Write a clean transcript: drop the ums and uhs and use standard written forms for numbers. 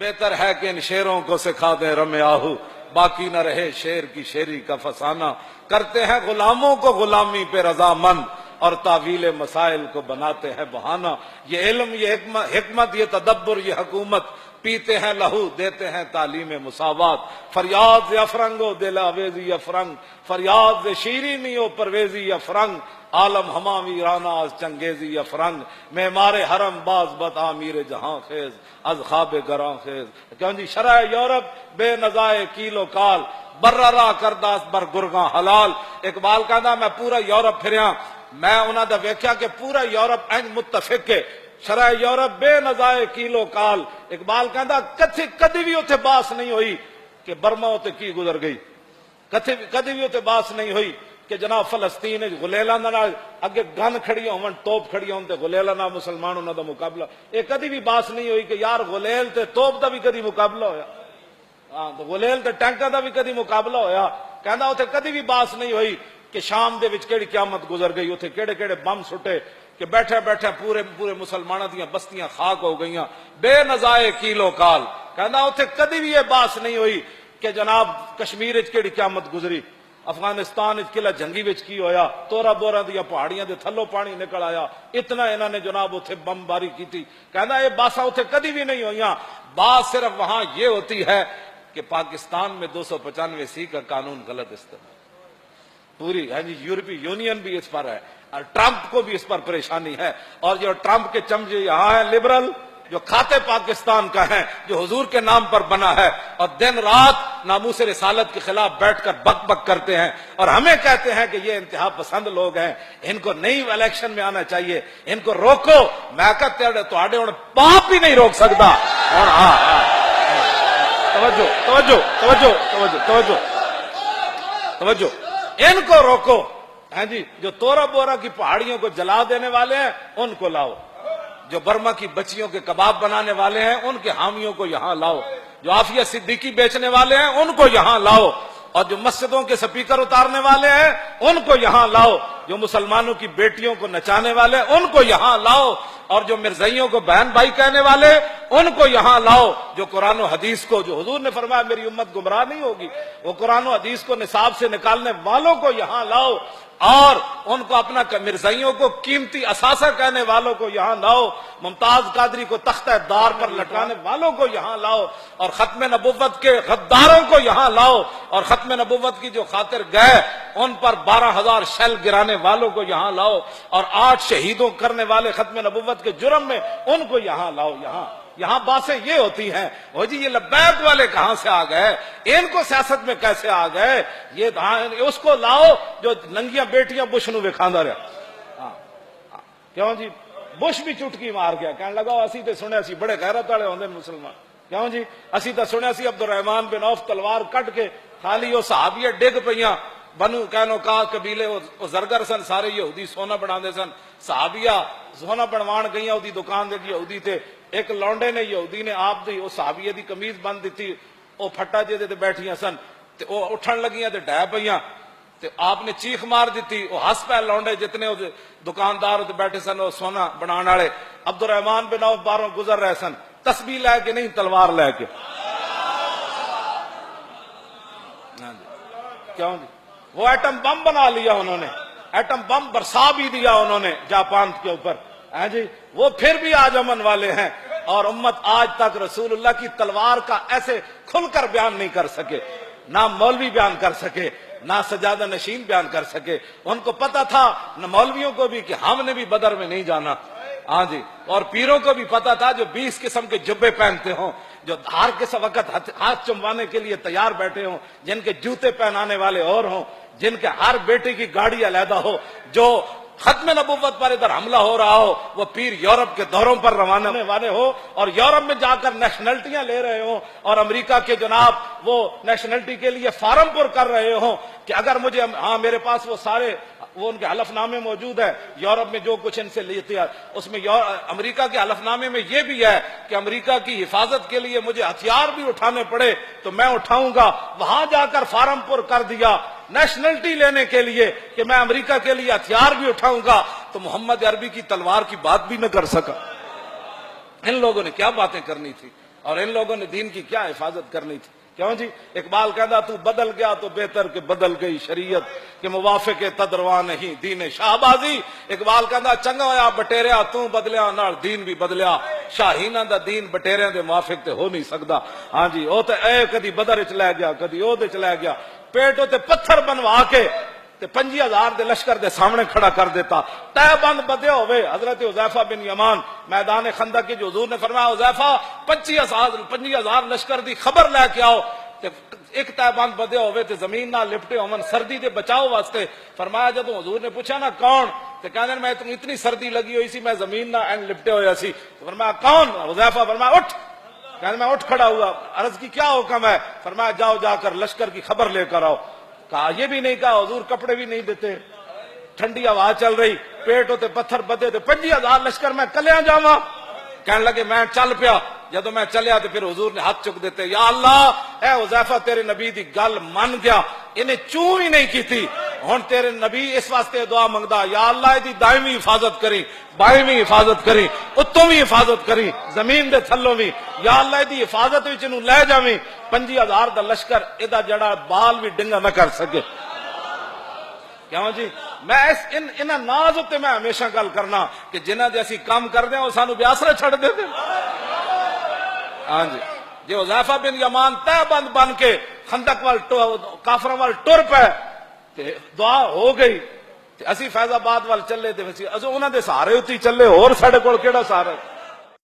بہتر ہے کہ ان شیروں کو سکھا دیں رم آہو، باقی نہ رہے شیر کی شیری کا فسانہ۔ کرتے ہیں غلاموں کو غلامی پہ رضامند، اور تعویل مسائل کو بناتے ہیں بہانہ۔ یہ علم، یہ حکمت، یہ تدبر، یہ حکومت، پیتے ہیں لہو دیتے ہیں تعلیم مساوات۔ فریاد افرنگ و دل آویزی افرنگ، فریاد شیرینی و پرویزی افرنگ، عالم ہما ویرانہ از چنگیزی افرنگ، معمار حرم باز بد آمیر جہاں خیز از خواب گراں خیز۔ کیوں جی شرع یورپ بے نزائے کیل و کال، بررا کرداس بر گرگاں حلال۔ اقبال کہندا میں پورا یورپ پھریا، میں انہاں دا ویکھیا کہ پورا یورپ انج متفق ہے، شرع یورپ بے نزائے کیلو کال۔ اقبال کہندا کدی بھی اتنے باس نہیں ہوئی کہ برما اتنے کی گزر گئی، کدی بھی اتنے باس نہیں ہوئی کہ جناب فلسطین غلیلاں نال اگے گن کھڑی ہون، توپ کھڑی ہون تے غلیلاں نال مسلمان انہاں دا مقابلہ، یہ کدی بھی باس نہیں ہوئی کہ یار غلیل تے توپ دا بھی کدی مقابلہ ہویا، ہاں تے غلیل تے ٹینکاں دا بھی کدی مقابلہ ہویا۔ کہندا اتنے کدی بھی باس نہیں ہوئی کہ شام دے وچ کیڑی قیامت گزر گئی، اتنے کیڑے کیڑے بم سٹے کہ بیٹھے بیٹھے پورے مسلمانوں دیاں بستیاں خاک ہو گئیاں، بے نزائے کیلو کال۔ کہندا اتنے کدی بھی یہ باس نہیں ہوئی کہ جناب کشمیر وچ کیڑی قیامت گزری، افغانستان وچ قلعہ جنگی وچ کی ہویا، تورا بورا دیا پہاڑیاں دے تھلوں پانی نکل آیا، اتنا انہوں نے جناب اتنے بم باری کی۔ کہندا یہ باساں اتنے کدی بھی نہیں ہوئیاں، بات صرف وہاں یہ ہوتی ہے کہ پاکستان میں 295 کا قانون غلط استعمال، پوری ہاں جی یورپی یونین بھی اس پر ہے، اور ٹرمپ کو بھی اس پر پریشانی ہے، اور جو ٹرمپ کے چمچے یہاں ہیں لبرل، جو کھاتے پاکستان کا ہیں، جو حضور کے نام پر بنا ہے، اور دن رات ناموس رسالت کے خلاف بیٹھ کر بک بک کرتے ہیں، اور ہمیں کہتے ہیں کہ یہ انتہا پسند لوگ ہیں، ان کو نئی الیکشن میں آنا چاہیے، ان کو روکو۔ میں کہتے ہوں باپ بھی نہیں روک سکتا۔ اور توجہ توجہ توجہ توجہ توجہ توجہ، ان کو روکو۔ ہاں جی جو تورا بورا کی پہاڑیوں کو جلا دینے والے ہیں ان کو لاؤ، جو برما کی بچیوں کے کباب بنانے والے ہیں ان کے حامیوں کو یہاں لاؤ، جو عافیہ صدیقی بیچنے والے ہیں ان کو یہاں لاؤ، اور جو مسجدوں کے سپیکر اتارنے والے ہیں ان کو یہاں لاؤ، جو مسلمانوں کی بیٹیوں کو نچانے والے ہیں ان کو یہاں لاؤ، اور جو مرزائیوں کو بہن بھائی کہنے والے ان کو یہاں لاؤ، جو قرآن و حدیث کو، جو حضور نے فرمایا میری امت گمراہ نہیں ہوگی، وہ قرآن و حدیث کو نصاب سے نکالنے والوں کو یہاں لاؤ، اور ان کو اپنا مرزائیوں کو قیمتی اثاثہ کہنے والوں کو یہاں لاؤ، ممتاز قادری کو تختہ دار پر لٹکانے والوں کو یہاں لاؤ، اور ختم نبوت کے غداروں کو یہاں لاؤ، اور ختم نبوت کی جو خاطر گئے ان پر 12,000 شیل گرانے والوں کو یہاں لاؤ، اور 8 شہیدوں کرنے والے ختم نبوت کے جرم میں ان کو یہاں لاؤ۔ یہاں باتیں یہ ہوتی ہیں، وہ جی یہ لبیک والے کہاں سے آ گئے، ان کو سیاست میں کیسے آ گئے، یہ اس کو لاؤ جو ننگیاں بیٹیاں بش نو وکھاندا رہا۔ کیوں جی بش بھی چٹکی مار گیا، کہنے لگا اسی تے سنیا سی بڑے غیرت والے ہوندے مسلمان، کیوں جی اسی تے سنیا سی عبد الرحمان بن عوف تلوار کٹ کے خالی وہ صحابیہ ڈگ پیاں، بنو قینوقاع قبیلے وہ زرگر سن، سارے یہودی سونا بنا دے سن، صحابیہ سونا بنوان گئی دی دکان دے یہودی تے، ایک لونڈے نے یہودی نے آپ دی وہ صحابیہ دی قمیض بند دیتی، وہ پھٹا جے تے بیٹھیاں سن تے وہ اٹھن لگیاں تے ڈہ پیاں تے آپ نے چیخ مار دیتی، وہ ہس پہ لونڈے جتنے دکاندار تے بیٹھے سن وہ سونا بنان والے، عبد الرحمان بن عوف باہروں گزر رہے سن، تسبیح لے کے نہیں تلوار لے کے۔ کیوں جی وہ ایٹم بم بنا لیا انہوں نے، ایٹم بم برسا بھی دیا انہوں نے جاپان کے اوپر، ہاں جی وہ پھر بھی آج امن والے ہیں، اور امت آج تک رسول اللہ کی تلوار کا ایسے کھل کر بیان نہیں کر سکے، نہ مولوی بیان کر سکے، نہ سجادہ نشین بیان کر سکے۔ ان کو پتا تھا نہ مولویوں کو بھی کہ ہم نے بھی بدر میں نہیں جانا، ہاں جی، اور پیروں کو بھی پتا تھا جو 20 قسم کے جبے پہنتے ہوں، جو ہر کس وقت ہاتھ چموانے کے لیے تیار بیٹھے ہوں، جن کے جوتے پہنانے والے اور ہوں، جن کے ہر بیٹے کی گاڑی علیحدہ ہو، جو ختم نبوت پر ادھر حملہ ہو رہا ہو وہ پیر یورپ کے دوروں پر روانہ ہونے والے ہو، اور یورپ میں جا کر نیشنلٹیاں لے رہے ہوں، اور امریکہ کے جناب وہ نیشنلٹی کے لیے فارم پر کر رہے ہوں کہ اگر مجھے، ہاں میرے پاس وہ سارے وہ ان کے حلف نامے موجود ہے، یورپ میں جو کچھ ان سے لیتے ہیں اس میں امریکہ کے حلف نامے میں یہ بھی ہے کہ امریکہ کی حفاظت کے لیے مجھے ہتھیار بھی اٹھانے پڑے تو میں اٹھاؤں گا۔ وہاں جا کر فارم پر کر دیا نیشنلٹی لینے کے لیے کہ میں امریکہ کے لیے ہتھیار بھی اٹھاؤں گا، تو محمد عربی کی تلوار کی بات بھی نہ کر سکا۔ ان لوگوں نے کیا باتیں کرنی تھی، اور ان لوگوں نے دین کی کیا حفاظت کرنی تھی؟ کیوں جی؟ اقبال کہتا تو بدل گیا تو بہتر کہ بدل گئی شریعت کہ موافق تدروا نہیں دین شاہبازی. اقبال کہتا چنگا ہویا بٹیریا تو بدلیا نال دین بھی بدلیا. شاہینہ دا دین بٹیریاں دے موافق تے ہو نہیں سکدا. ہاں جی او تے اے کدی بدر وچ لے گیا کدی او دے چ لے گیا. پیٹو تے پتھر بنوا کے تے 50,000 دے لشکر دے سامنے کھڑا کر دیتا. تہ بند بدے ہوئے حضرت حذیفہ بن یمان میدان خندق کی جو حضور نے فرمایا حذیفہ 25,000 لشکر دی خبر لے کے آؤ تے ایک تہ بند بدے ہوئے تے زمین نہ لپٹے ہومن سردی دے بچاؤ واسطے. فرمایا جب حضور نے پوچھا نا کون تے کہنے میں اتنی سردی لگی ہوئی سی میں زمین نہ اینڈ لپٹے ہویا سی. فرمایا کون؟ حذیفہ فرمایا اٹھ. کہنے میں اٹھ کھڑا ہوا. عرض کی کیا حکم ہے؟ فرمایا جاؤ جا کر لشکر کی خبر لے کر آؤ. کہا یہ بھی نہیں کہا حضور کپڑے بھی نہیں دیتے ٹھنڈی ہوا چل رہی پیٹ ہوتے پتھر بدے تے 50,000 لشکر میں کلیاں جاواں. کہنے لگے میں چل پیا. جدو میں چلیا تو پھر حضور نے ہاتھ چک دیتے یا اللہ اے حذیفہ تیرے نبی دی گل من گیا انہیں چوں ہی نہیں کی تھی. ہن تیرے نبی اس واسطے دعا منگدا یا اللہ دی دائمی حفاظت کری بائیویں حفاظت کری اتوں بھی حفاظت کری زمین دے تھلوں بھی یا اللہ دی حفاظت وچ نوں لے جاویں. 50,000 دا لشکر ادا جڑا بال بھی ڈنگا نہ کر سکے. کیوں جی؟ میں انہاں ناز تے میں ہمیشہ گل کرنا کہ جنہاں دے اسی کام کردے او سانو بیاسرا چھڑ دے دے. ہاں جی جی حذیفہ بن یمان تہ بند بن کے خندق وال کافراں وال ٹر پے تے دعا ہو گئی تے اسی فیض آباد وال چلے تے اسی انہاں دے سہارے اُتی چلے اور ساڈے کول کیڑا سہارا.